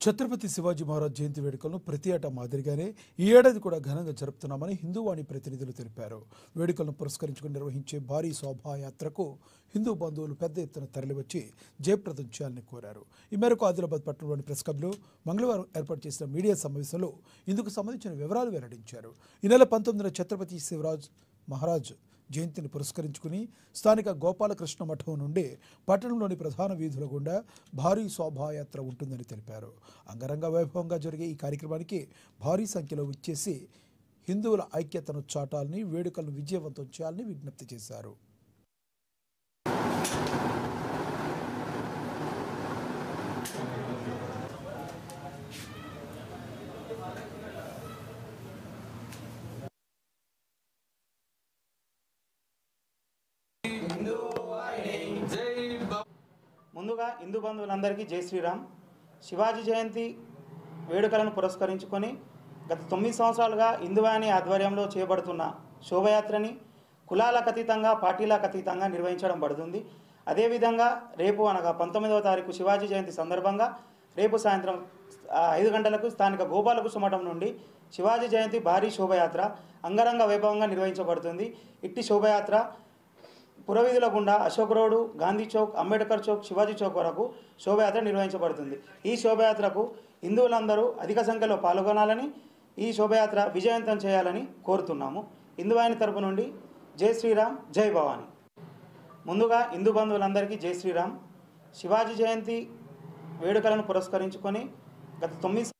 ఛత్రపతి శివాజీ మహారాజ్ జయంతి వేడుకలను ప్రతి ఏటా మాదిరిగానే ఈ ఏడాది కూడా ఘనంగా జరుపుతున్నామని హిందూవాణి ప్రతినిధులు తెలిపారు. వేడుకలను పురస్కరించుకుని నిర్వహించే భారీ శోభాయాత్రకు హిందూ బంధువులు పెద్ద ఎత్తున తరలివచ్చి జయప్రదం చేయాలని కోరారు. ఈ మేరకు ఆదిలాబాద్ పట్టణంలోని ప్రెస్ క్లబ్లో మంగళవారం ఏర్పాటు చేసిన మీడియా సమావేశంలో ఇందుకు సంబంధించిన వివరాలు వెల్లడించారు. ఈ నెల 19న ఛత్రపతి శివాజీ మహారాజ్ జయంతిని పురస్కరించుకుని స్థానిక గోపాలకృష్ణ మఠం నుండి పట్టణంలోని ప్రధాన వీధుల గుండా భారీ శోభాయాత్ర ఉంటుందని తెలిపారు. అంగరంగ వైభవంగా జరిగే ఈ కార్యక్రమానికి భారీ సంఖ్యలో విచ్చేసి హిందువుల ఐక్యతను చాటాలని, వేడుకలను విజయవంతం చేయాలని విజ్ఞప్తి చేశారు. ముందుగా హిందూ బంధువులందరికీ జై శ్రీరామ్. శివాజీ జయంతి వేడుకలను పురస్కరించుకొని గత 9 సంవత్సరాలుగా హిందూవాణి ఆధ్వర్యంలో చేయబడుతున్న శోభయాత్రని కులాలకు అతీతంగా, పార్టీలకు అతీతంగా నిర్వహించడం పడుతుంది. అదేవిధంగా రేపు అనగా 19వ తారీఖు శివాజీ జయంతి సందర్భంగా రేపు సాయంత్రం 5 గంటలకు స్థానిక గోపాలకృష్ణ మఠం నుండి శివాజీ జయంతి భారీ శోభయాత్ర అంగరంగ వైభవంగా నిర్వహించబడుతుంది. ఇట్టి శోభయాత్ర పురవీధుల గుండా అశోక్ రోడ్, గాంధీ చౌక్, అంబేద్కర్ చౌక్, శివాజీ చౌక్ వరకు శోభయాత్ర నిర్వహించబడుతుంది. ఈ శోభయాత్రకు హిందువులందరూ అధిక సంఖ్యలో పాల్గొనాలని, ఈ శోభయాత్ర విజయవంతం చేయాలని కోరుతున్నాము. హిందూవాణి తరపు నుండి జై శ్రీరామ్, జై భవానీ. ముందుగా హిందూ బంధువులందరికీ జై శ్రీరామ్. శివాజీ జయంతి వేడుకలను పురస్కరించుకొని గత 9